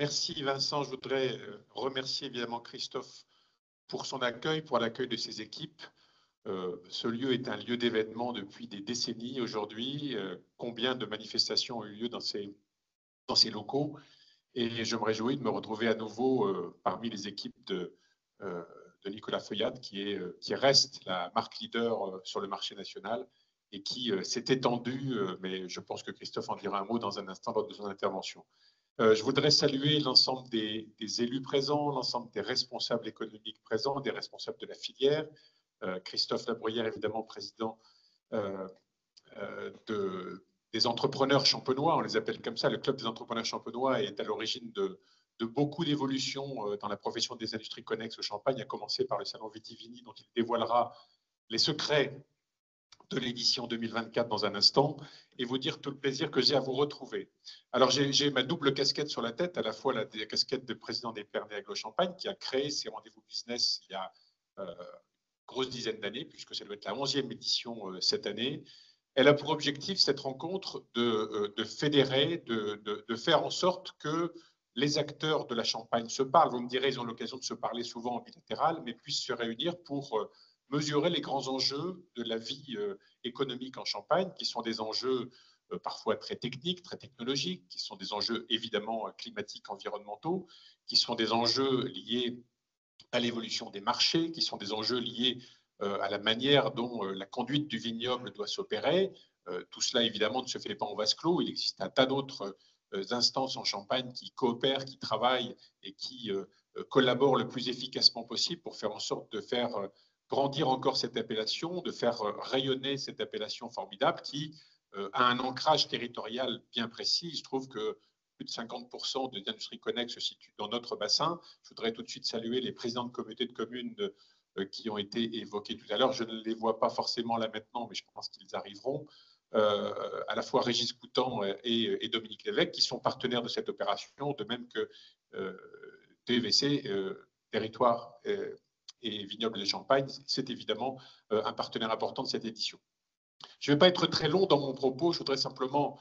Merci Vincent. Je voudrais remercier évidemment Christophe pour son accueil, pour l'accueil de ses équipes. Ce lieu est un lieu d'événement depuis des décennies aujourd'hui. Combien de manifestations ont eu lieu dans ces locaux? Et je me réjouis de me retrouver à nouveau parmi les équipes de Nicolas Feuillade, qui reste la marque leader sur le marché national et qui s'est étendue, mais je pense que Christophe en dira un mot dans un instant lors de son intervention. Je voudrais saluer l'ensemble des élus présents, l'ensemble des responsables économiques présents, des responsables de la filière. Christophe Labruyère, évidemment, président des entrepreneurs champenois, on les appelle comme ça, le club des entrepreneurs champenois est à l'origine de beaucoup d'évolutions dans la profession des industries connexes au Champagne, à commencer par le salon Vitivini, dont il dévoilera les secrets de l'édition 2024 dans un instant, et vous dire tout le plaisir que j'ai à vous retrouver. Alors j'ai ma double casquette sur la tête, à la fois la casquette de président d'Épernay Aglo-Champagne, qui a créé ces rendez-vous business il y a une grosse dizaine d'années, puisque ça doit être la 11e édition cette année. Elle a pour objectif, cette rencontre, de fédérer, de faire en sorte que les acteurs de la Champagne se parlent. Vous me direz, ils ont l'occasion de se parler souvent en bilatéral, mais puissent se réunir pour mesurer les grands enjeux de la vie économique en Champagne, qui sont des enjeux parfois très techniques, très technologiques, qui sont des enjeux évidemment climatiques, environnementaux, qui sont des enjeux liés à l'évolution des marchés, qui sont des enjeux liés à la manière dont la conduite du vignoble doit s'opérer. Tout cela, évidemment, ne se fait pas en vase clos. Il existe un tas d'autres instances en Champagne qui coopèrent, qui travaillent et qui collaborent le plus efficacement possible pour faire en sorte de faire grandir encore cette appellation, de faire rayonner cette appellation formidable qui a un ancrage territorial bien précis. Il se trouve que plus de 50% de l'industrie connexe se situe dans notre bassin. Je voudrais tout de suite saluer les présidents de communautés de communes qui ont été évoqués tout à l'heure. Je ne les vois pas forcément là maintenant, mais je pense qu'ils arriveront. À la fois Régis Coutan et Dominique Lévesque, qui sont partenaires de cette opération, de même que TVC, Territoire et Vignoble de Champagne. C'est évidemment un partenaire important de cette édition. Je ne vais pas être très long dans mon propos, je voudrais simplement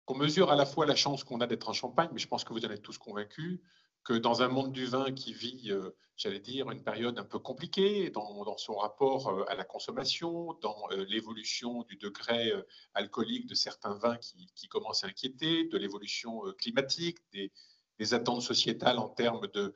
qu'on mesure à la fois la chance qu'on a d'être en Champagne, mais je pense que vous en êtes tous convaincus, que dans un monde du vin qui vit, j'allais dire, une période un peu compliquée dans son rapport à la consommation, dans l'évolution du degré alcoolique de certains vins qui commencent à inquiéter, de l'évolution climatique, des attentes sociétales en termes de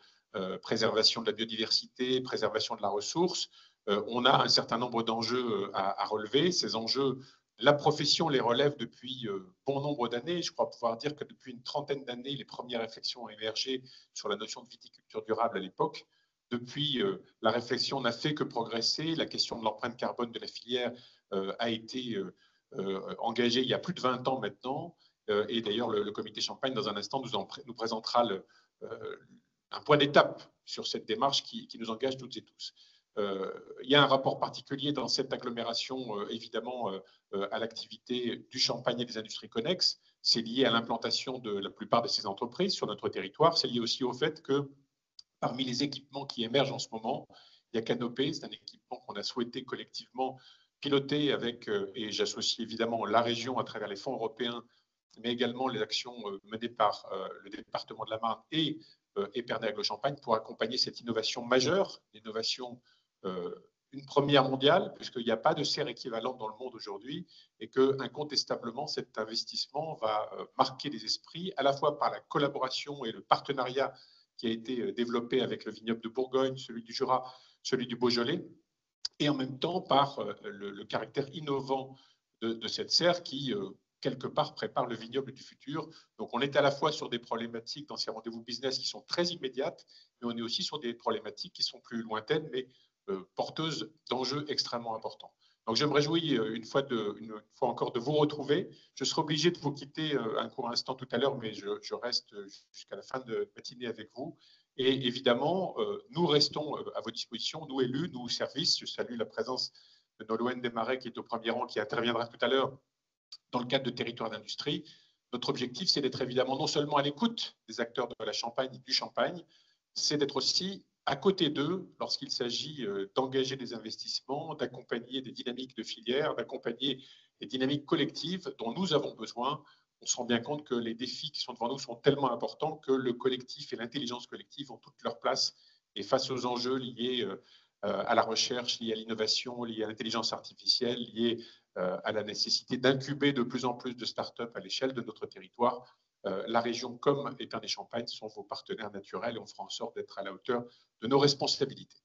préservation de la biodiversité, préservation de la ressource, on a un certain nombre d'enjeux à relever. Ces enjeux, la profession les relève depuis bon nombre d'années. Je crois pouvoir dire que depuis une trentaine d'années, les premières réflexions ont émergé sur la notion de viticulture durable à l'époque. Depuis, la réflexion n'a fait que progresser. La question de l'empreinte carbone de la filière a été engagée il y a plus de 20 ans maintenant. Et d'ailleurs, le comité Champagne, dans un instant, nous présentera un point d'étape sur cette démarche qui nous engage toutes et tous. Il y a un rapport particulier dans cette agglomération, évidemment, à l'activité du Champagne et des industries connexes. C'est lié à l'implantation de la plupart de ces entreprises sur notre territoire. C'est lié aussi au fait que parmi les équipements qui émergent en ce moment, il y a Canopé, c'est un équipement qu'on a souhaité collectivement piloter avec, et j'associe évidemment la région à travers les fonds européens, mais également les actions menées par le département de la Marne et Épernay Aglo-Champagne pour accompagner cette innovation majeure, l'innovation une première mondiale, puisqu'il n'y a pas de serre équivalente dans le monde aujourd'hui, et que incontestablement cet investissement va marquer les esprits, à la fois par la collaboration et le partenariat qui a été développé avec le vignoble de Bourgogne, celui du Jura, celui du Beaujolais, et en même temps par le caractère innovant de cette serre qui quelque part prépare le vignoble du futur. Donc on est à la fois sur des problématiques dans ces rendez-vous business qui sont très immédiates, mais on est aussi sur des problématiques qui sont plus lointaines, mais porteuses d'enjeux extrêmement importants. Donc je me réjouis une fois encore de vous retrouver. Je serai obligé de vous quitter un court instant tout à l'heure, mais je reste jusqu'à la fin de matinée avec vous. Et évidemment, nous restons à vos dispositions, nous élus, nous services. Je salue la présence de Nolwenn Desmarais qui est au premier rang, qui interviendra tout à l'heure dans le cadre de territoire d'industrie. Notre objectif, c'est d'être évidemment non seulement à l'écoute des acteurs de la Champagne et du Champagne, c'est d'être aussi à côté d'eux lorsqu'il s'agit d'engager des investissements, d'accompagner des dynamiques de filière, d'accompagner des dynamiques collectives dont nous avons besoin on se rend bien compte que les défis qui sont devant nous sont tellement importants que le collectif et l'intelligence collective ont toute leur place. Et face aux enjeux liés à la recherche, liés à l'innovation, liés à l'intelligence artificielle, liés à la nécessité d'incuber de plus en plus de start-up à l'échelle de notre territoire, la région comme Épernay-Champagne sont vos partenaires naturels et on fera en sorte d'être à la hauteur de nos responsabilités.